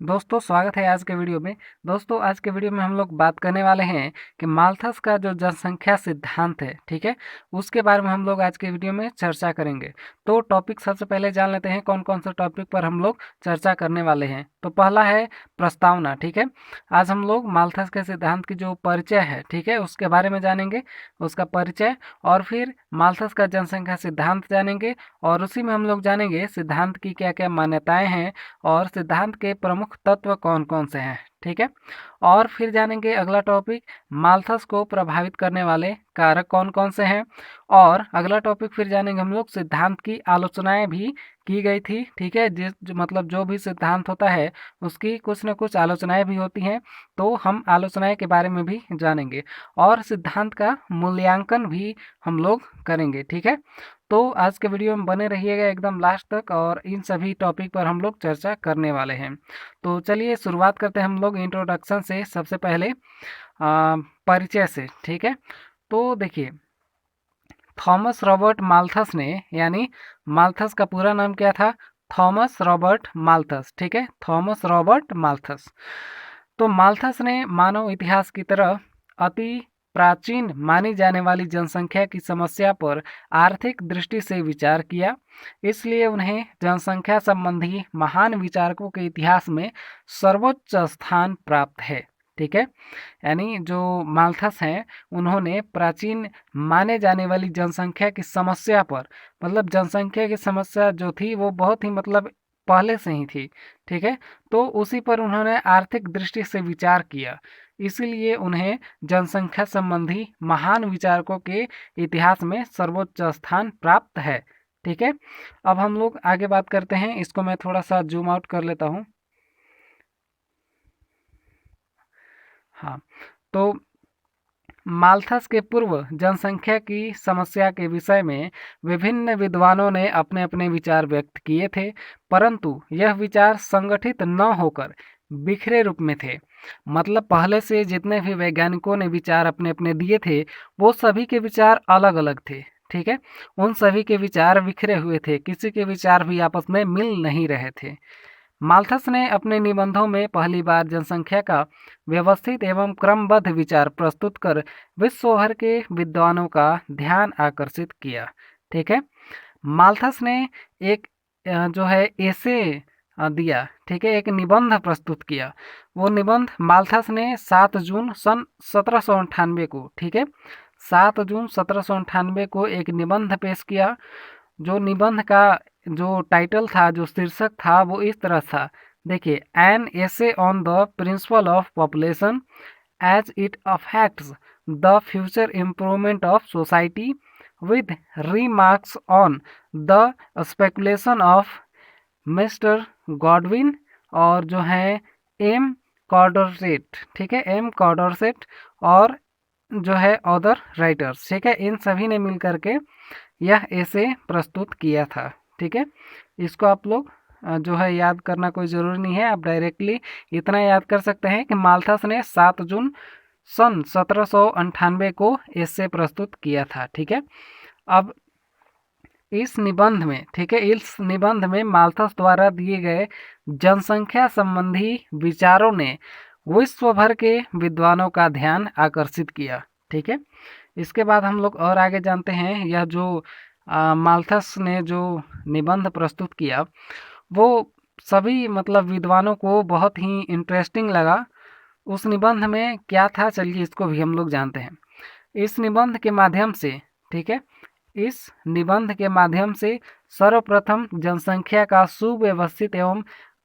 दोस्तों स्वागत है आज के वीडियो में। दोस्तों आज के वीडियो में हम लोग बात करने वाले हैं कि माल्थस का जो जनसंख्या सिद्धांत है, ठीक है, उसके बारे में हम लोग आज के वीडियो में चर्चा करेंगे। तो टॉपिक सबसे पहले जान लेते हैं कौन कौन से टॉपिक पर हम लोग चर्चा करने वाले हैं। तो पहला है प्रस्तावना, ठीक है। आज हम लोग माल्थस के सिद्धांत की जो परिचय है, ठीक है, उसके बारे में जानेंगे, उसका परिचय, और फिर माल्थस का जनसंख्या सिद्धांत जानेंगे, और उसी में हम लोग जानेंगे सिद्धांत की क्या क्या मान्यताएं हैं और सिद्धांत के प्रमुख तत्व कौन कौन से हैं, ठीक है। और फिर जानेंगे अगला टॉपिक, माल्थस को प्रभावित करने वाले कारक कौन कौन से हैं। और अगला टॉपिक फिर जानेंगे हम लोग सिद्धांत की आलोचनाएं भी की गई थी, ठीक है। मतलब जो भी सिद्धांत होता है उसकी कुछ न कुछ आलोचनाएं भी होती हैं, तो हम आलोचनाएं के बारे में भी जानेंगे और सिद्धांत का मूल्यांकन भी हम लोग करेंगे, ठीक है। तो आज के वीडियो में बने रहिएगा एकदम लास्ट तक, और इन सभी टॉपिक पर हम लोग चर्चा करने वाले हैं। तो चलिए शुरुआत करते हैं हम लोग इंट्रोडक्शन से, सबसे पहले परिचय से, ठीक है। तो देखिए, थॉमस रॉबर्ट माल्थस ने, यानी माल्थस का पूरा नाम क्या था? थॉमस रॉबर्ट माल्थस, ठीक है, थॉमस रॉबर्ट माल्थस। तो माल्थस ने मानव इतिहास की तरह अति प्राचीन मानी जाने वाली जनसंख्या की समस्या पर आर्थिक दृष्टि से विचार किया। इसलिए उन्हें जनसंख्या संबंधी महान विचारकों के इतिहास में सर्वोच्च स्थान प्राप्त है, ठीक है। यानी जो माल्थस हैं, उन्होंने प्राचीन माने जाने वाली जनसंख्या की समस्या पर, मतलब जनसंख्या की समस्या जो थी वो बहुत ही मतलब पहले से ही थी, ठीक है। तो उसी पर उन्होंने आर्थिक दृष्टि से विचार किया, इसीलिए उन्हें जनसंख्या संबंधी महान विचारकों के इतिहास में सर्वोच्च स्थान प्राप्त है, ठीक है। अब हम लोग आगे बात करते हैं, इसको मैं थोड़ा सा जूम आउट कर लेता हूँ। हाँ, तो माल्थस के पूर्व जनसंख्या की समस्या के विषय में विभिन्न विद्वानों ने अपने अपने विचार व्यक्त किए थे, परंतु यह विचार संगठित न होकर बिखरे रूप में थे। मतलब पहले से जितने भी वैज्ञानिकों ने विचार अपने अपने दिए थे, वो सभी के विचार अलग अलग थे, ठीक है। उन सभी के विचार बिखरे हुए थे, किसी के विचार भी आपस में मिल नहीं रहे थे। माल्थस ने अपने निबंधों में पहली बार जनसंख्या का व्यवस्थित एवं क्रमबद्ध विचार प्रस्तुत कर विश्व भर के विद्वानों का ध्यान आकर्षित किया, ठीक है। माल्थस ने एक जो है एसे दिया, ठीक है, एक निबंध प्रस्तुत किया। वो निबंध माल्थस ने 7 जून सन 1798 को, ठीक है, 7 जून 1798 को एक निबंध पेश किया। जो निबंध का जो टाइटल था, जो शीर्षक था, वो इस तरह था, देखिए, an essay on the principle of population as it affects the future improvement of society with remarks on the speculation of mister Godwin, और जो है एम कॉर्डोरसेट, ठीक है, एम कॉर्डोरसेट, और जो है अदर राइटर्स, ठीक है, इन सभी ने मिल करके यह ऐसे प्रस्तुत किया था, ठीक है। इसको आप लोग जो है याद करना कोई ज़रूरी नहीं है, आप डायरेक्टली इतना याद कर सकते हैं कि माल्थस ने 7 जून सन 1798 को ऐसे प्रस्तुत किया था, ठीक है। अब इस निबंध में, ठीक है, इस निबंध में माल्थस द्वारा दिए गए जनसंख्या संबंधी विचारों ने विश्व भर के विद्वानों का ध्यान आकर्षित किया, ठीक है। इसके बाद हम लोग और आगे जानते हैं, यह जो माल्थस ने जो निबंध प्रस्तुत किया, वो सभी मतलब विद्वानों को बहुत ही इंटरेस्टिंग लगा। उस निबंध में क्या था, चलिए इसको भी हम लोग जानते हैं। इस निबंध के माध्यम से, ठीक है, इस निबंध के माध्यम से सर्वप्रथम जनसंख्या का सुव्यवस्थित एवं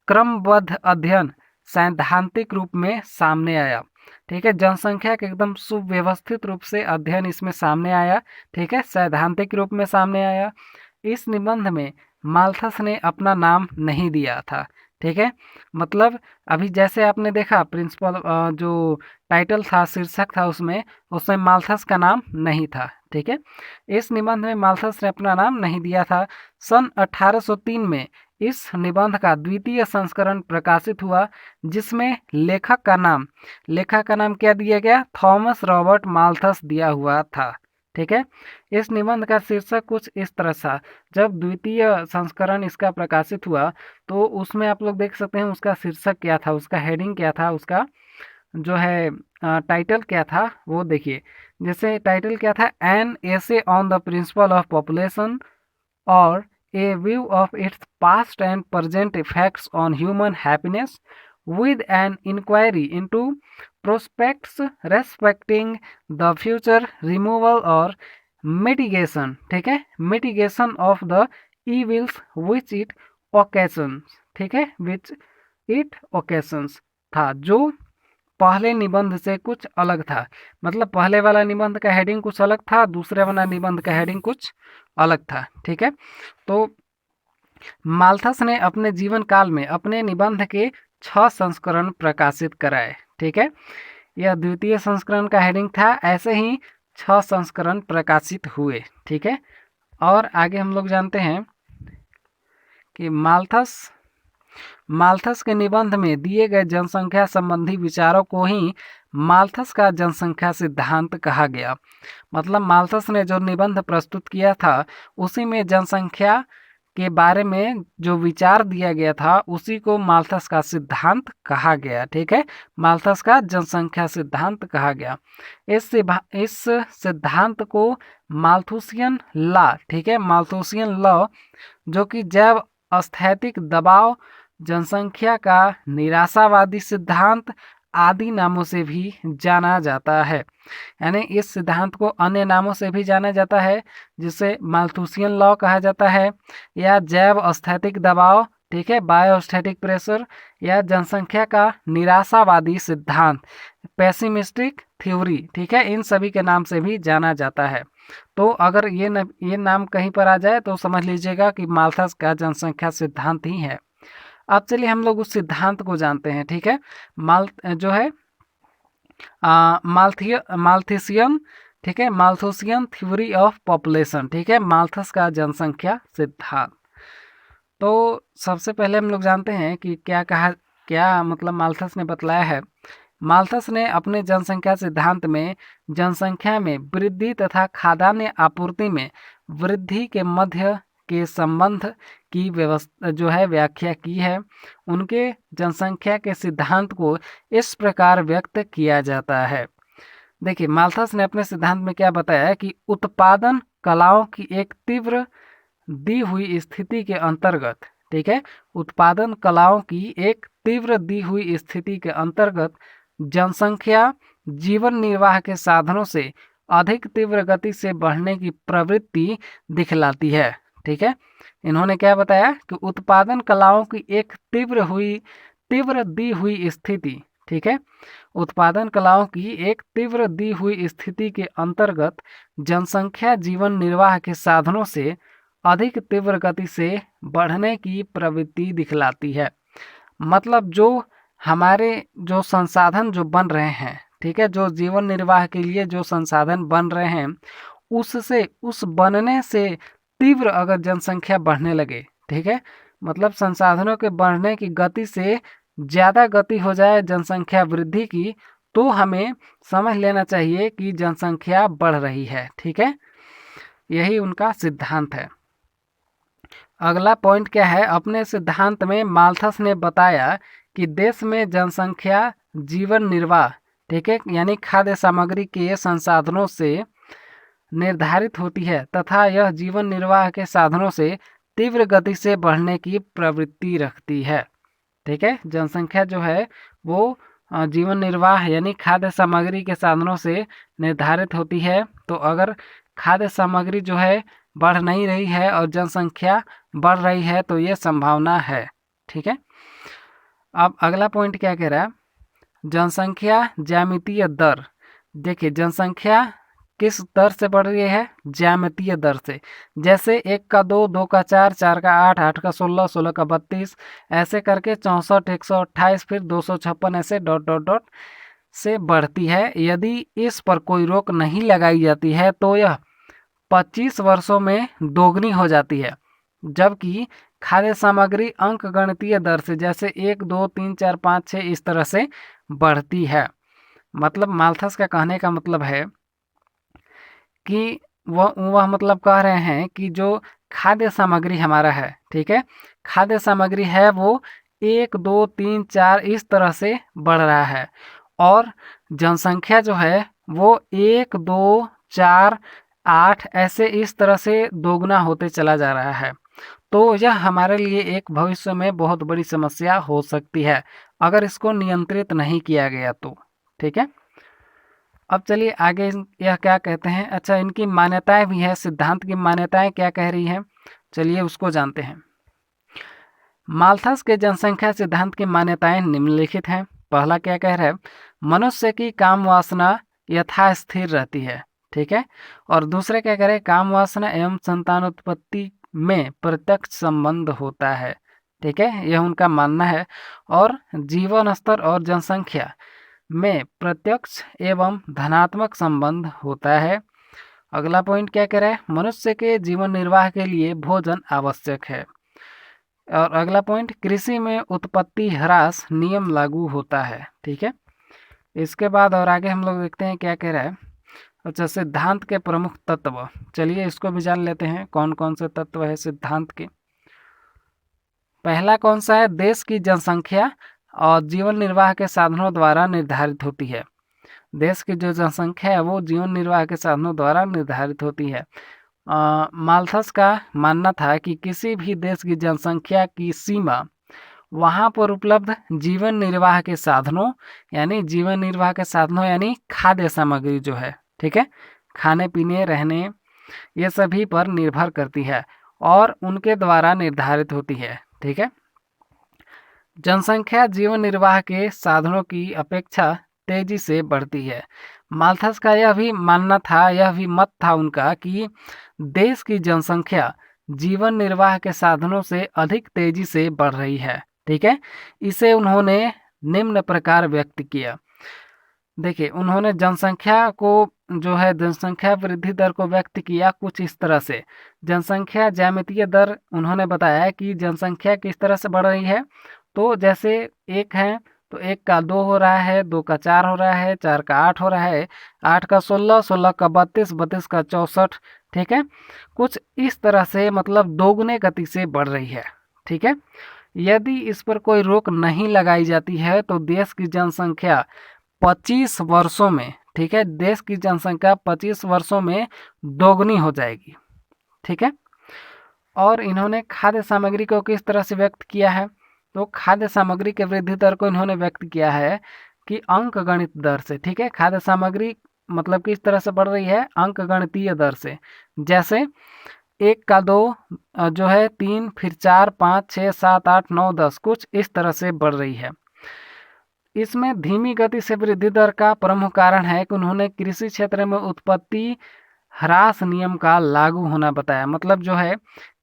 क्रमबद्ध अध्ययन सैद्धांतिक रूप में सामने आया, ठीक है। जनसंख्या का एकदम सुव्यवस्थित रूप से अध्ययन इसमें सामने आया, ठीक है, सैद्धांतिक रूप में सामने आया। इस निबंध में माल्थस ने अपना नाम नहीं दिया था, ठीक है। मतलब अभी जैसे आपने देखा प्रिंसिपल जो टाइटल था, शीर्षक था, उसमें उसमें माल्थस का नाम नहीं था, ठीक है। इस निबंध में माल्थस ने अपना नाम नहीं दिया था। सन 1803 में इस निबंध का द्वितीय संस्करण प्रकाशित हुआ, जिसमें लेखक का नाम क्या दिया गया? थॉमस रॉबर्ट माल्थस दिया हुआ था, ठीक है। इस निबंध का शीर्षक कुछ इस तरह था। जब द्वितीय संस्करण इसका प्रकाशित हुआ तो उसमें आप लोग देख सकते हैं उसका शीर्षक क्या था, उसका हेडिंग क्या था, उसका जो है टाइटल क्या था वो देखिए। जैसे टाइटल क्या था, an essay on the principle of population और a view of its past and present effects on human happiness with an inquiry into prospects respecting the future removal or mitigation, ठीक है, mitigation of the evils which it occasions, ठीक है, which it occasions था, जो पहले निबंध से कुछ अलग था। मतलब पहले वाला निबंध का हेडिंग कुछ अलग था, दूसरे वाला निबंध का हेडिंग कुछ अलग था, ठीक है। तो माल्थस ने अपने जीवन काल में अपने निबंध के 6 संस्करण प्रकाशित कराए, ठीक है। यह द्वितीय संस्करण का हेडिंग था। ऐसे ही 6 संस्करण प्रकाशित हुए, ठीक है। और आगे हम लोग जानते हैं कि माल्थस के निबंध में दिए गए जनसंख्या संबंधी विचारों को ही माल्थस का जनसंख्या सिद्धांत कहा गया। मतलब माल्थस ने जो निबंध प्रस्तुत किया था उसी में जनसंख्या के बारे में जो विचार दिया गया था उसी को माल्थस का सिद्धांत कहा गया, ठीक है। माल्थस का जनसंख्या सिद्धांत कहा गया। इस सिद्धांत को माल्थुसियन लॉ, ठीक है, माल्थुसियन लॉ, जो कि जैव स्थैतिक दबाव, जनसंख्या का निराशावादी सिद्धांत आदि नामों से भी जाना जाता है। यानी इस सिद्धांत को अन्य नामों से भी जाना जाता है, जिसे माल्थुसियन लॉ कहा जाता है, या जैव स्थैतिक दबाव, ठीक है, बायोस्टैटिक प्रेशर, या जनसंख्या का निराशावादी सिद्धांत, पेसिमिस्टिक थ्योरी, ठीक है, इन सभी के नाम से भी जाना जाता है। तो अगर ये नाम कहीं पर आ जाए तो समझ लीजिएगा कि माल्थस का जनसंख्या सिद्धांत ही है। अब चलिए हम लोग उस सिद्धांत को जानते हैं, ठीक है। जो है माल्थुसियन, ठीक है, माल्थुसियन थ्योरी ऑफ पॉपुलेशन, ठीक है, माल्थस का जनसंख्या सिद्धांत। तो सबसे पहले हम लोग जानते हैं कि क्या मतलब माल्थस ने बतलाया है। माल्थस ने अपने जनसंख्या सिद्धांत में जनसंख्या में वृद्धि तथा खाद्यान्न आपूर्ति में वृद्धि के मध्य के संबंध की व्यवस्था जो है व्याख्या की है। उनके जनसंख्या के सिद्धांत को इस प्रकार व्यक्त किया जाता है। देखिए माल्थस ने अपने सिद्धांत में क्या बताया कि उत्पादन कलाओं की एक तीव्र दी हुई स्थिति के अंतर्गत, ठीक है, उत्पादन कलाओं की एक तीव्र दी हुई स्थिति के अंतर्गत जनसंख्या जीवन निर्वाह के साधनों से अधिक तीव्र गति से बढ़ने की प्रवृत्ति दिखलाती है, ठीक है। इन्होंने क्या बताया कि उत्पादन कलाओं की एक तीव्र दी हुई स्थिति, ठीक है, उत्पादन कलाओं की एक तीव्र दी हुई स्थिति के अंतर्गत जनसंख्या जीवन निर्वाह के साधनों से अधिक तीव्र गति से बढ़ने की प्रवृत्ति दिखलाती है। मतलब जो हमारे जो संसाधन जो बन रहे हैं, ठीक है, जो जीवन निर्वाह के लिए जो संसाधन बन रहे हैं उससे उस बनने से तीव्र अगर जनसंख्या बढ़ने लगे, ठीक है, मतलब संसाधनों के बढ़ने की गति से ज़्यादा गति हो जाए जनसंख्या वृद्धि की, तो हमें समझ लेना चाहिए कि जनसंख्या बढ़ रही है, ठीक है। यही उनका सिद्धांत है। अगला पॉइंट क्या है, अपने सिद्धांत में माल्थस ने बताया कि देश में जनसंख्या जीवन निर्वाह, ठीक है, यानी खाद्य सामग्री के संसाधनों से निर्धारित होती है तथा यह जीवन निर्वाह के साधनों से तीव्र गति से बढ़ने की प्रवृत्ति रखती है, ठीक है। जनसंख्या जो है वो जीवन निर्वाह यानी खाद्य सामग्री के साधनों से निर्धारित होती है। तो अगर खाद्य सामग्री जो है बढ़ नहीं रही है और जनसंख्या बढ़ रही है तो ये संभावना है, ठीक है। अब अगला पॉइंट क्या कह रहा है, जनसंख्या ज्यामितीय दर। देखिए जनसंख्या किस दर से बढ़ रही है, ज्यामितीय दर से। जैसे 1 का 2, 2 का 4, 4 का 8, 8 का 16, 16 का 32, ऐसे करके 64, 128, फिर 256, ऐसे डॉट डॉट डॉट से बढ़ती है। यदि इस पर कोई रोक नहीं लगाई जाती है तो यह 25 वर्षों में दोगुनी हो जाती है। जबकि खाद्य सामग्री अंकगणितीय दर से जैसे 1, 2, 3, 4, 5, 6 इस तरह से बढ़ती है। मतलब माल्थस का कहने का मतलब है कि वह मतलब कह रहे हैं कि जो खाद्य सामग्री हमारा है, ठीक है, खाद्य सामग्री है वो 1 2 3 4 इस तरह से बढ़ रहा है, और जनसंख्या जो है वो 1 2 4 8 ऐसे इस तरह से दोगुना होते चला जा रहा है। तो यह हमारे लिए एक भविष्य में बहुत बड़ी समस्या हो सकती है अगर इसको नियंत्रित नहीं किया गया तो, ठीक है। अब चलिए आगे यह क्या कहते हैं। अच्छा, इनकी मान्यताएं भी है, सिद्धांत की मान्यताएं क्या कह रही हैं, चलिए उसको जानते हैं। माल्थस के जनसंख्या सिद्धांत की मान्यताएं निम्नलिखित हैं। पहला क्या कह रहा है, मनुष्य की काम वासना यथास्थिर रहती है, ठीक है। और दूसरे क्या कह रहे हैं, काम वासना एवं संतानोत्पत्ति में प्रत्यक्ष संबंध होता है, ठीक है, यह उनका मानना है। और जीवन स्तर और जनसंख्या में प्रत्यक्ष एवं धनात्मक संबंध होता है। अगला पॉइंट क्या कह रहा है, मनुष्य के जीवन निर्वाह के लिए भोजन आवश्यक है। और अगला पॉइंट, कृषि में उत्पत्ति ह्रास नियम लागू होता है, ठीक है। इसके बाद और आगे हम लोग देखते हैं क्या कह रहा है। अच्छा, सिद्धांत के प्रमुख तत्व, चलिए इसको भी जान लेते हैं कौन कौन से तत्व है सिद्धांत के। पहला कौन सा है, देश की जनसंख्या और जीवन निर्वाह के साधनों द्वारा निर्धारित होती है। देश की जो जनसंख्या है वो जीवन निर्वाह के साधनों द्वारा निर्धारित होती है। माल्थस का मानना था कि किसी भी देश की जनसंख्या की सीमा वहाँ पर उपलब्ध जीवन निर्वाह के साधनों, यानी जीवन निर्वाह के साधनों यानी खाद्य सामग्री जो है, ठीक है, खाने पीने रहने ये सभी पर निर्भर करती है और उनके द्वारा निर्धारित होती है, ठीक है। जनसंख्या जीवन निर्वाह के साधनों की अपेक्षा तेजी से बढ़ती है। माल्थस का यह भी मानना था, यह भी मत था उनका कि देश की जनसंख्या जीवन निर्वाह के साधनों से अधिक तेजी से बढ़ रही है, ठीक है। इसे उन्होंने निम्न प्रकार व्यक्त किया। देखिए, उन्होंने जनसंख्या को जो है जनसंख्या वृद्धि दर को व्यक्त किया कुछ इस तरह से। जनसंख्या ज्यामितीय दर उन्होंने बताया कि जनसंख्या किस तरह से बढ़ रही है। तो जैसे 1 है तो 1 का 2 हो रहा है, 2 का 4 हो रहा है, 4 का 8 हो रहा है, 8 का 16, 16 का 32, 32 का 64, ठीक है। कुछ इस तरह से मतलब दोगुने गति से बढ़ रही है, ठीक है। यदि इस पर कोई रोक नहीं लगाई जाती है तो देश की जनसंख्या 25 वर्षों में, ठीक है, देश की जनसंख्या 25 वर्षों में दोगुनी हो जाएगी, ठीक है। और इन्होंने खाद्य सामग्री को किस तरह से व्यक्त किया है, तो खाद्य सामग्री के वृद्धि दर को इन्होंने व्यक्त किया है कि अंक गणित दर से, ठीक है। खाद्य सामग्री मतलब किस तरह से बढ़ रही है, अंक गणितीय दर से। जैसे 1 का 2 जो है 3, फिर 4, 5, 6, 7, 8, 9, 10 कुछ इस तरह से बढ़ रही है। इसमें धीमी गति से वृद्धि दर का प्रमुख कारण है कि उन्होंने कृषि क्षेत्र में उत्पत्ति ह्रास नियम का लागू होना बताया। मतलब जो है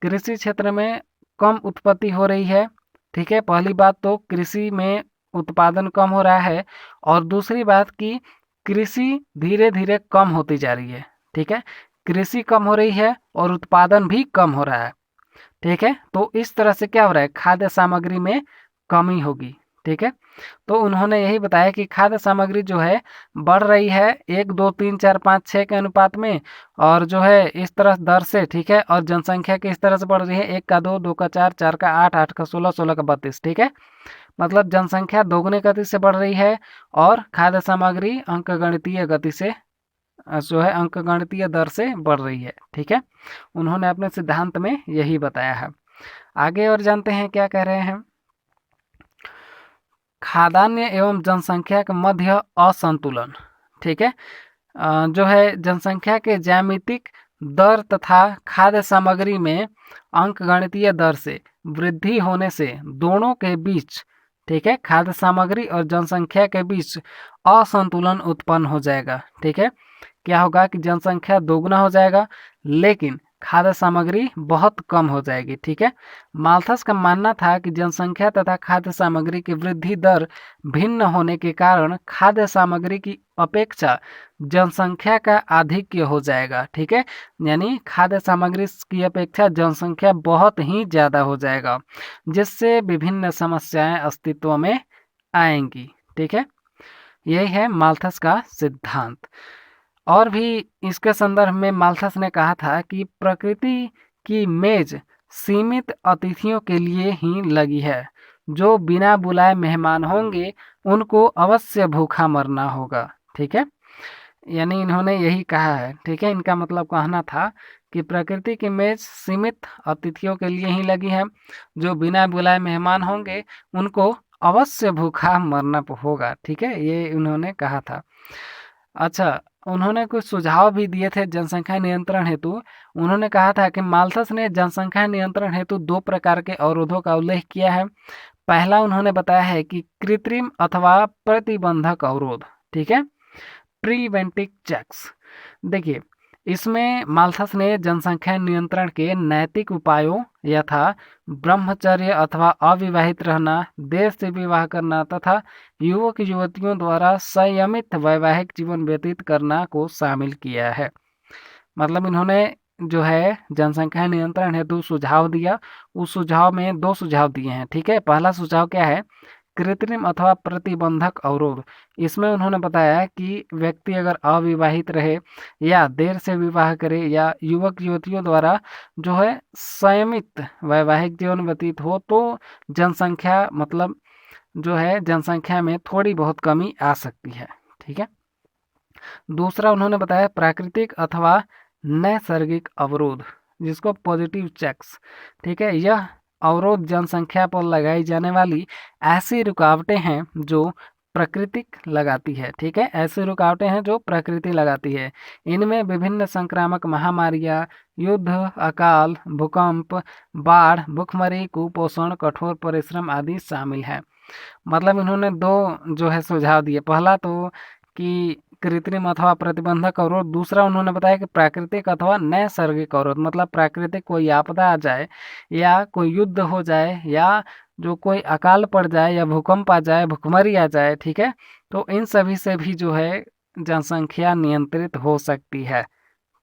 कृषि क्षेत्र में कम उत्पत्ति हो रही है, ठीक है। पहली बात तो कृषि में उत्पादन कम हो रहा है, और दूसरी बात कि कृषि धीरे धीरे कम होती जा रही है, ठीक है। कृषि कम हो रही है और उत्पादन भी कम हो रहा है, ठीक है। तो इस तरह से क्या हो रहा है, खाद्य सामग्री में कमी होगी, ठीक है। तो उन्होंने यही बताया कि खाद्य सामग्री जो है बढ़ रही है 1 2 3 4 5 6 के अनुपात में, और जो है इस तरह दर से, ठीक है। और जनसंख्या की इस तरह से बढ़ रही है 1 का 2, 2 का 4, 4 का 8, 8 का 16, 16 का 32, ठीक है। मतलब जनसंख्या दोगुने गति से बढ़ रही है और खाद्य सामग्री अंकगणितीय गति से जो है अंकगणितीय दर से बढ़ रही है, ठीक है। उन्होंने अपने सिद्धांत में यही बताया है। आगे और जानते हैं क्या कह रहे हैं। खाद्यान्न एवं जनसंख्या के मध्य असंतुलन, ठीक है। जो है जनसंख्या के ज्यामितिक दर तथा खाद्य सामग्री में अंकगणितीय दर से वृद्धि होने से दोनों के बीच, ठीक है, खाद्य सामग्री और जनसंख्या के बीच असंतुलन उत्पन्न हो जाएगा, ठीक है। क्या होगा कि जनसंख्या दोगुना हो जाएगा लेकिन खाद्य सामग्री बहुत कम हो जाएगी, ठीक है। माल्थस का मानना था कि जनसंख्या तथा खाद्य सामग्री की वृद्धि दर भिन्न होने के कारण खाद्य सामग्री की अपेक्षा जनसंख्या का आधिक्य हो जाएगा, ठीक है। यानी खाद्य सामग्री की अपेक्षा जनसंख्या बहुत ही ज़्यादा हो जाएगा, जिससे विभिन्न समस्याएं अस्तित्व में आएंगी, ठीक है। यही है माल्थस का सिद्धांत। और भी इसके संदर्भ में माल्थस ने कहा था कि प्रकृति की मेज सीमित अतिथियों के लिए ही लगी है, जो बिना बुलाए मेहमान होंगे उनको अवश्य भूखा मरना होगा। ठीक है, यानी इन्होंने यही कहा है। ठीक है, इनका मतलब कहना था कि प्रकृति की मेज सीमित अतिथियों के लिए ही लगी है, जो बिना बुलाए मेहमान होंगे उनको अवश्य भूखा मरना होगा। ठीक है, ये उन्होंने कहा था। अच्छा, उन्होंने कुछ सुझाव भी दिए थे जनसंख्या नियंत्रण हेतु। उन्होंने कहा था कि माल्थस ने जनसंख्या नियंत्रण हेतु 2 प्रकार के अवरोधों का उल्लेख किया है। पहला उन्होंने बताया है कि कृत्रिम अथवा प्रतिबंधक अवरोध। ठीक है, प्रिवेंटिव चेक्स। देखिए, इसमें माल्थस ने जनसंख्या नियंत्रण के नैतिक उपायों यथा ब्रह्मचर्य अथवा अविवाहित रहना, देर से विवाह करना तथा युवक युवतियों द्वारा संयमित वैवाहिक जीवन व्यतीत करना को शामिल किया है। मतलब इन्होंने जो है जनसंख्या नियंत्रण हेतु सुझाव दिया, उस सुझाव में 2 सुझाव दिए हैं। ठीक है, पहला सुझाव क्या है? कृत्रिम अथवा प्रतिबंधक अवरोध। इसमें उन्होंने बताया कि व्यक्ति अगर अविवाहित रहे या देर से विवाह करे या युवक युवतियों द्वारा जो है संयमित वैवाहिक जीवन व्यतीत हो तो जनसंख्या मतलब जो है जनसंख्या में थोड़ी बहुत कमी आ सकती है। ठीक है, दूसरा उन्होंने बताया प्राकृतिक अथवा नैसर्गिक अवरोध, जिसको पॉजिटिव चेक्स। ठीक है, यह अवरोध जनसंख्या पर लगाई जाने वाली ऐसी रुकावटें हैं जो प्राकृतिक लगाती है। ठीक है, ऐसी रुकावटें हैं जो प्रकृति लगाती है। इनमें विभिन्न संक्रामक महामारियां, युद्ध, अकाल, भूकंप, बाढ़, भूखमरी, कुपोषण, कठोर परिश्रम आदि शामिल हैं। मतलब इन्होंने 2 जो है सुझाव दिए। पहला तो कि कृत्रिम अथवा प्रतिबंधक अवरोध, दूसरा उन्होंने बताया कि प्राकृतिक अथवा नैसर्गिक अवरोध। मतलब प्राकृतिक कोई आपदा आ जाए या कोई युद्ध हो जाए या जो कोई अकाल पड़ जाए या भूकंप आ जाए, भुखमरी आ जाए। ठीक है, तो इन सभी से भी जो है जनसंख्या नियंत्रित हो सकती है।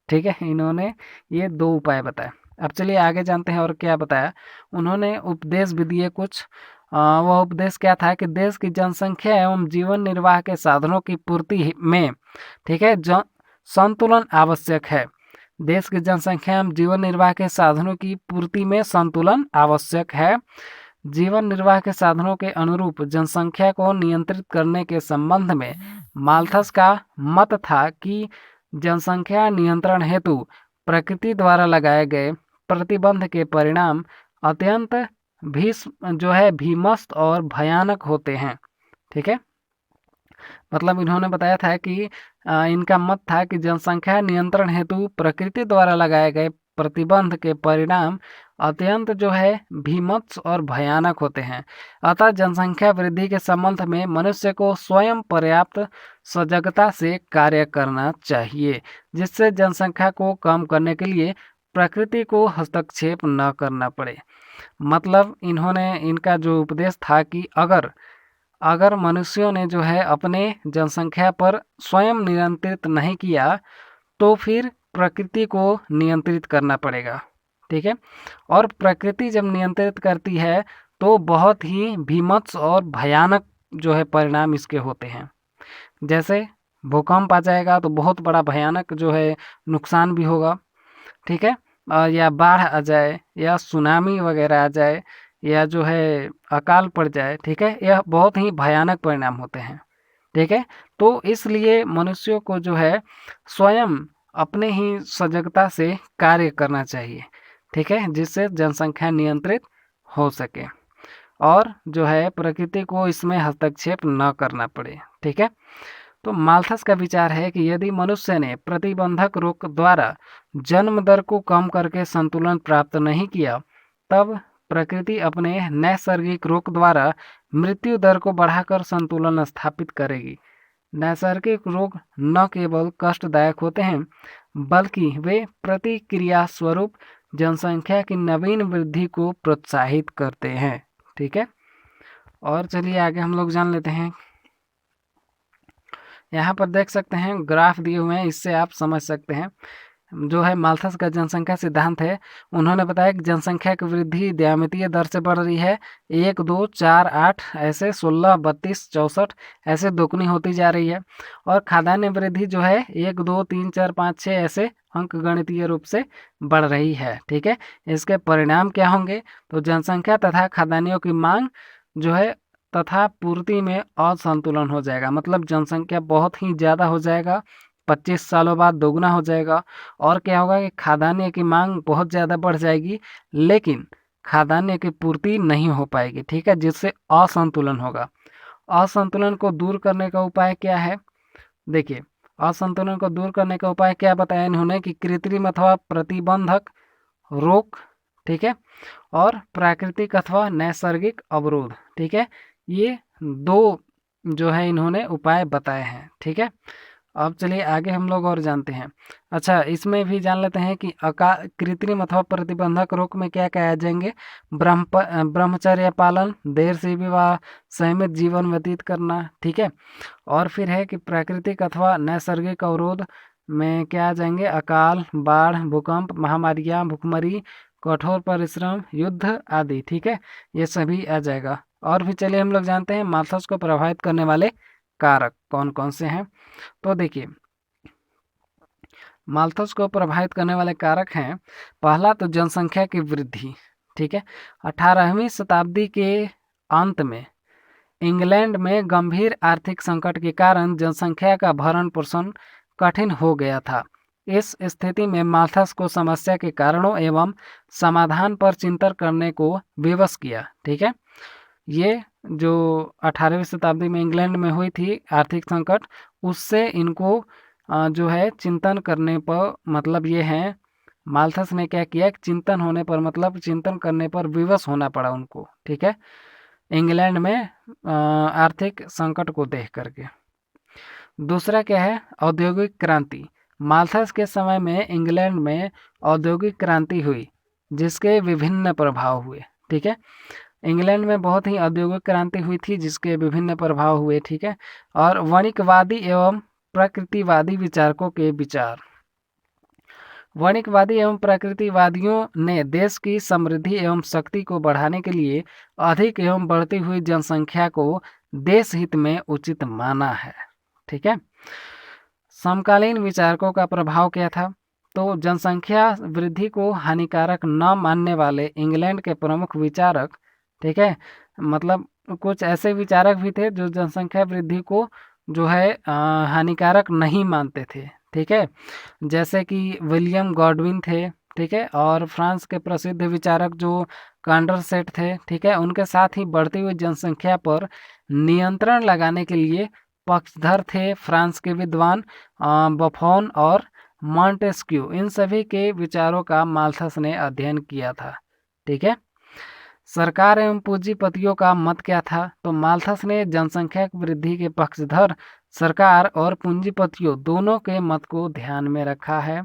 ठीक है, इन्होंने ये 2 उपाय बताए। अब चलिए आगे जानते हैं और क्या बताया। उन्होंने उपदेश भी दिए कुछ। वह उपदेश क्या था कि देश की जनसंख्या एवं जीवन निर्वाह के साधनों की पूर्ति में, ठीक है, संतुलन आवश्यक है। देश की जनसंख्या एवं जीवन निर्वाह के साधनों की पूर्ति में संतुलन आवश्यक है। जीवन निर्वाह के साधनों के अनुरूप जनसंख्या को नियंत्रित करने के संबंध में माल्थस का मत था कि जनसंख्या नियंत्रण हेतु प्रकृति द्वारा लगाए गए प्रतिबंध के परिणाम अत्यंत भीमस्त और भयानक होते हैं। ठीक है, मतलब इन्होंने बताया था कि इनका मत था कि जनसंख्या नियंत्रण हेतु प्रकृति द्वारा लगाए गए प्रतिबंध के परिणाम अत्यंत भीमत्स और भयानक होते हैं। अतः जनसंख्या वृद्धि के संबंध में मनुष्य को स्वयं पर्याप्त सजगता से कार्य करना चाहिए, जिससे जनसंख्या को कम करने के लिए प्रकृति को हस्तक्षेप न करना पड़े। मतलब इनका जो उपदेश था कि अगर मनुष्यों ने अपने जनसंख्या पर स्वयं नियंत्रित नहीं किया तो फिर प्रकृति को नियंत्रित करना पड़ेगा। ठीक है, और प्रकृति जब नियंत्रित करती है तो बहुत ही भीमत्स और भयानक परिणाम इसके होते हैं। जैसे भूकंप आ जाएगा तो बहुत बड़ा भयानक नुकसान भी होगा। ठीक है, या बाढ़ आ जाए या सुनामी वगैरह आ जाए या अकाल पड़ जाए। ठीक है, यह बहुत ही भयानक परिणाम होते हैं। ठीक है, तो इसलिए मनुष्यों को स्वयं अपने ही सजगता से कार्य करना चाहिए। ठीक है, जिससे जनसंख्या नियंत्रित हो सके और प्रकृति को इसमें हस्तक्षेप न करना पड़े। ठीक है, तो माल्थस का विचार है कि यदि मनुष्य ने प्रतिबंधक रोग द्वारा जन्म दर को कम करके संतुलन प्राप्त नहीं किया, तब प्रकृति अपने नैसर्गिक रोग द्वारा मृत्यु दर को बढ़ाकर संतुलन स्थापित करेगी। नैसर्गिक रोग न केवल कष्टदायक होते हैं बल्कि वे प्रतिक्रिया स्वरूप जनसंख्या की नवीन वृद्धि को प्रोत्साहित करते हैं। ठीक है, और चलिए आगे हम लोग जान लेते हैं। यहाँ पर देख सकते हैं ग्राफ दिए हुए हैं, इससे आप समझ सकते हैं। जो है माल्थस का जनसंख्या सिद्धांत है, उन्होंने बताया कि जनसंख्या की वृद्धि द्विमितीय दर से बढ़ रही है। 1, 2, 4, 8 ऐसे 16, 32, 64 ऐसे दोगुनी होती जा रही है। और खाद्यान्न वृद्धि जो है 1, 2, 3, 4, 5, 6 ऐसे अंक गणितीय रूप से बढ़ रही है। ठीक है, इसके परिणाम क्या होंगे? तो जनसंख्या तथा खाद्यान्नों की मांग जो है तथा पूर्ति में असंतुलन हो जाएगा। मतलब जनसंख्या बहुत ही ज़्यादा हो जाएगा, 25 सालों बाद दोगुना हो जाएगा। और क्या होगा कि खाद्यान्न की मांग बहुत ज़्यादा बढ़ जाएगी, लेकिन खाद्यान्न की पूर्ति नहीं हो पाएगी। ठीक है, जिससे असंतुलन होगा। असंतुलन को दूर करने का उपाय क्या है? देखिए, असंतुलन को दूर करने का उपाय क्या बताया इन्होंने कि कृत्रिम अथवा प्रतिबंधक रोक, ठीक है, और प्राकृतिक अथवा नैसर्गिक अवरोध। ठीक है, ये दो जो है इन्होंने उपाय बताए हैं। ठीक है, अब चलिए आगे हम लोग और जानते हैं। अच्छा, इसमें भी जान लेते हैं कि कृत्रिम अथवा प्रतिबंधक रोग में क्या क्या आ जाएंगे? ब्रह्मचर्य पालन, देर से विवाह, संयमित जीवन व्यतीत करना। ठीक है, और फिर है कि प्राकृतिक अथवा नैसर्गिक अवरोध में क्या आ जाएंगे? अकाल, बाढ़, भूकंप, महामारियाँ, भुखमरी, कठोर परिश्रम, युद्ध आदि। ठीक है, ये सभी आ जाएगा। और भी चलिए हम लोग जानते हैं माल्थस को प्रभावित करने वाले कारक कौन कौन से हैं। तो देखिए, माल्थस को प्रभावित करने वाले कारक हैं, पहला तो जनसंख्या की वृद्धि। ठीक है, 18वीं शताब्दी के अंत में इंग्लैंड में गंभीर आर्थिक संकट के कारण जनसंख्या का भरण पोषण कठिन हो गया था। इस स्थिति में माल्थस को समस्या के कारणों एवं समाधान पर चिंतन करने को विवश किया। ठीक है, ये जो 18वीं शताब्दी में इंग्लैंड में हुई थी आर्थिक संकट, उससे इनको जो है चिंतन करने पर, मतलब ये है माल्थस ने क्या किया कि चिंतन होने पर, मतलब चिंतन करने पर विवश होना पड़ा उनको। ठीक है, इंग्लैंड में आर्थिक संकट को देख करके। दूसरा क्या है? औद्योगिक क्रांति। माल्थस के समय में इंग्लैंड में औद्योगिक क्रांति हुई, जिसके विभिन्न प्रभाव हुए। ठीक है, इंग्लैंड में बहुत ही औद्योगिक क्रांति हुई थी, जिसके विभिन्न प्रभाव हुए। ठीक है, और वणिकवादी एवं प्रकृतिवादी विचारकों के विचार। वणिकवादी एवं प्रकृतिवादियों ने देश की समृद्धि एवं शक्ति को बढ़ाने के लिए अधिक एवं बढ़ती हुई जनसंख्या को देश हित में उचित माना है। ठीक है, समकालीन विचारकों का प्रभाव क्या था? तो जनसंख्या वृद्धि को हानिकारक न मानने वाले इंग्लैंड के प्रमुख विचारक, ठीक है, मतलब कुछ ऐसे विचारक भी थे जो जनसंख्या वृद्धि को जो है हानिकारक नहीं मानते थे। ठीक है, जैसे कि विलियम गॉडविन थे। ठीक है, और फ्रांस के प्रसिद्ध विचारक जो कंडरसेट थे। ठीक है, उनके साथ ही बढ़ती हुई जनसंख्या पर नियंत्रण लगाने के लिए पक्षधर थे फ्रांस के विद्वान बफोन और मॉन्टेस्क्यू। इन सभी के विचारों का माल्थस ने अध्ययन किया था। ठीक है, सरकार एवं पूंजीपतियों का मत क्या था? तो माल्थस ने जनसंख्या की वृद्धि के पक्षधर सरकार और पूंजीपतियों दोनों के मत को ध्यान में रखा है।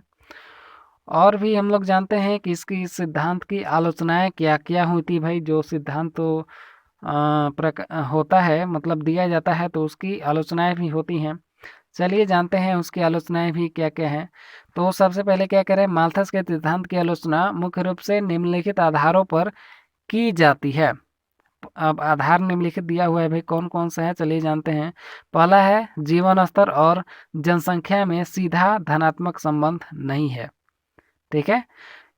और भी हम लोग जानते हैं कि इसकी सिद्धांत की आलोचनाएं क्या क्या हुई थी। भाई, जो सिद्धांत तो होता है, मतलब दिया जाता है, तो उसकी आलोचनाएं भी होती हैं। चलिए जानते हैं उसकी आलोचनाएं भी क्या क्या हैं। तो सबसे पहले क्या करें, माल्थस के सिद्धांत की आलोचना मुख्य रूप से निम्नलिखित आधारों पर की जाती है। अब आधार निम्नलिखित दिया हुआ है भाई, कौन कौन सा है, चलिए जानते हैं। पहला है जीवन स्तर और जनसंख्या में सीधा धनात्मक संबंध नहीं है। ठीक है,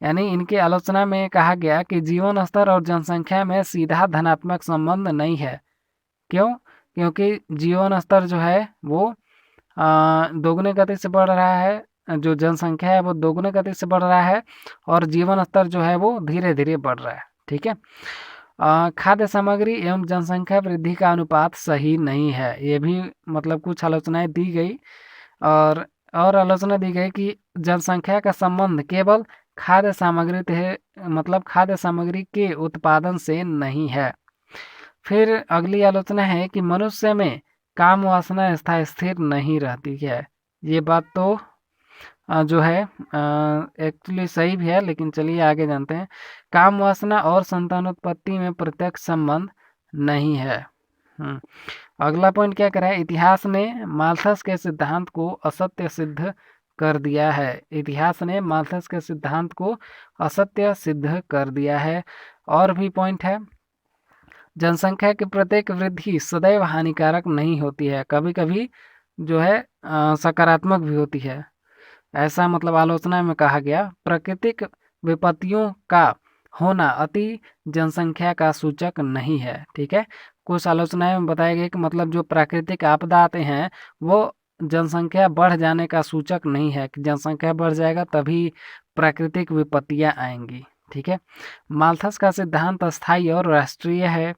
यानी इनकी आलोचना में कहा गया कि जीवन स्तर और जनसंख्या में सीधा धनात्मक संबंध नहीं है। क्यों? क्योंकि जीवन स्तर जो है वो दोगुने गति से बढ़ रहा है, जो जनसंख्या है वो दोगुने गति से बढ़ रहा है, और जीवन स्तर जो है वो धीरे धीरे बढ़ रहा है। ठीक है, खाद्य सामग्री एवं जनसंख्या वृद्धि का अनुपात सही नहीं है। ये भी मतलब कुछ आलोचनाएं दी गई, और आलोचना दी गई कि जनसंख्या का संबंध केवल खाद्य सामग्री मतलब खाद्य सामग्री के उत्पादन से नहीं है। फिर अगली आलोचना है कि मनुष्य में काम वासना स्थिर नहीं रहती है। ये बात तो जो है एक्चुअली सही भी है, लेकिन चलिए आगे जानते हैं। काम वासना और संतानोत्पत्ति में प्रत्यक्ष संबंध नहीं है। अगला पॉइंट क्या करा है, इतिहास ने माल्थस के सिद्धांत को असत्य सिद्ध कर दिया है। इतिहास ने माल्थस के सिद्धांत को असत्य सिद्ध कर दिया है। और भी पॉइंट है, जनसंख्या की प्रत्येक वृद्धि सदैव हानिकारक नहीं होती है, कभी कभी जो है सकारात्मक भी होती है। ऐसा मतलब आलोचना में कहा गया। प्राकृतिक विपत्तियों का होना अति जनसंख्या का सूचक नहीं है। ठीक है, कुछ आलोचनाएं में बताया गया कि मतलब जो प्राकृतिक आपदा आते हैं वो जनसंख्या बढ़ जाने का सूचक नहीं है, कि जनसंख्या बढ़ जाएगा तभी प्राकृतिक विपत्तियां आएंगी। ठीक है, माल्थस का सिद्धांत अस्थायी और राष्ट्रीय है।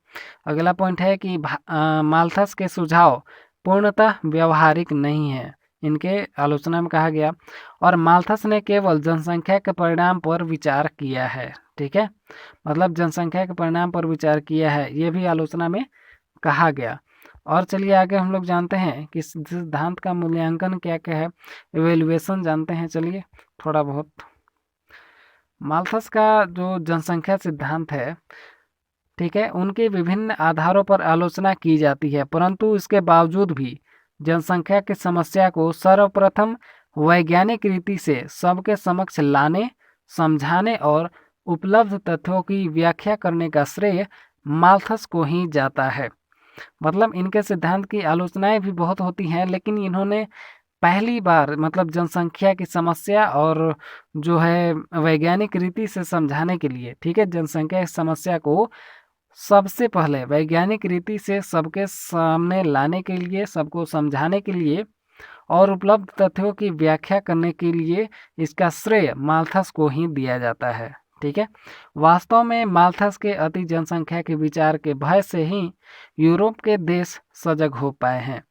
अगला पॉइंट है कि माल्थस के सुझाव पूर्णतः व्यवहारिक नहीं है, इनके आलोचना में कहा गया। और माल्थस ने केवल जनसंख्या के परिणाम पर विचार किया है। ठीक है, मतलब जनसंख्या के परिणाम पर विचार किया है, ये भी आलोचना में कहा गया। और चलिए आगे हम लोग जानते हैं कि सिद्धांत का मूल्यांकन क्या क्या है, इवेल्युएशन जानते हैं। चलिए थोड़ा बहुत, माल्थस का जो जनसंख्या सिद्धांत है, ठीक है, उनके विभिन्न आधारों पर आलोचना की जाती है, परंतु इसके बावजूद भी जनसंख्या की समस्या को सर्वप्रथम वैज्ञानिक रीति से सबके समक्ष लाने, समझाने और उपलब्ध तथ्यों की व्याख्या करने का श्रेय माल्थस को ही जाता है। मतलब इनके सिद्धांत की आलोचनाएं भी बहुत होती हैं, लेकिन इन्होंने पहली बार मतलब जनसंख्या की समस्या और जो है वैज्ञानिक रीति से समझाने के लिए, ठीक है, जनसंख्या की समस्या को सबसे पहले वैज्ञानिक रीति से सबके सामने लाने के लिए, सबको समझाने के लिए और उपलब्ध तथ्यों की व्याख्या करने के लिए इसका श्रेय माल्थस को ही दिया जाता है। ठीक है, वास्तव में माल्थस के अति जनसंख्या के विचार के भय से ही यूरोप के देश सजग हो पाए हैं।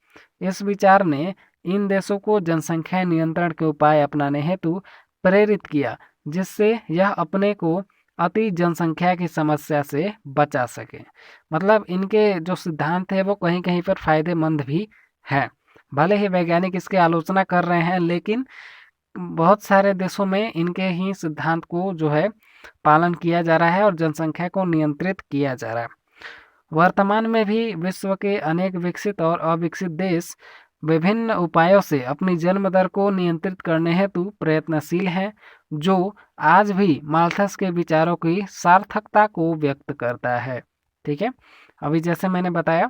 इस विचार ने इन देशों को जनसंख्या नियंत्रण के उपाय अपनाने हेतु प्रेरित किया, जिससे यह अपने को अति जनसंख्या की समस्या से बचा सके। मतलब इनके जो सिद्धांत है वो कहीं कहीं पर फायदेमंद भी है, भले ही वैज्ञानिक इसकी आलोचना कर रहे हैं, लेकिन बहुत सारे देशों में इनके ही सिद्धांत को जो है पालन किया जा रहा है और जनसंख्या को नियंत्रित किया जा रहा है। वर्तमान में भी विश्व के अनेक विकसित और अविकसित देश विभिन्न उपायों से अपनी जन्म दर को नियंत्रित करने हेतु प्रयत्नशील हैं, जो आज भी माल्थस के विचारों की सार्थकता को व्यक्त करता है। ठीक है, अभी जैसे मैंने बताया,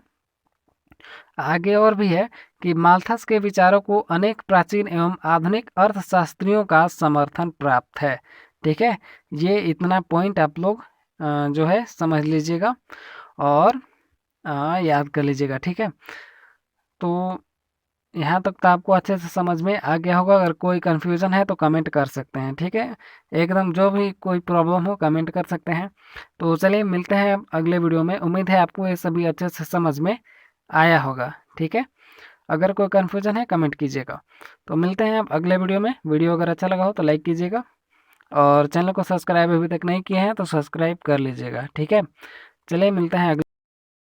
आगे और भी है कि माल्थस के विचारों को अनेक प्राचीन एवं आधुनिक अर्थशास्त्रियों का समर्थन प्राप्त है। ठीक है, ये इतना पॉइंट आप लोग जो है समझ लीजिएगा और याद कर लीजिएगा। ठीक है, तो यहाँ तक तो आपको अच्छे से समझ में आ गया होगा। अगर कोई कन्फ्यूज़न है तो कमेंट कर सकते हैं। ठीक है, एकदम जो भी कोई प्रॉब्लम हो कमेंट कर सकते हैं। तो चलिए मिलते हैं अब अगले वीडियो में। उम्मीद है आपको ये सभी अच्छे से समझ में आया होगा। ठीक है, अगर कोई कन्फ्यूज़न है कमेंट कीजिएगा। तो मिलते हैं अब अगले वीडियो में। वीडियो अगर अच्छा लगा हो तो लाइक कीजिएगा और चैनल को सब्सक्राइब अभी तक नहीं किए हैं तो सब्सक्राइब कर लीजिएगा। ठीक है, चलिए मिलते हैं अगले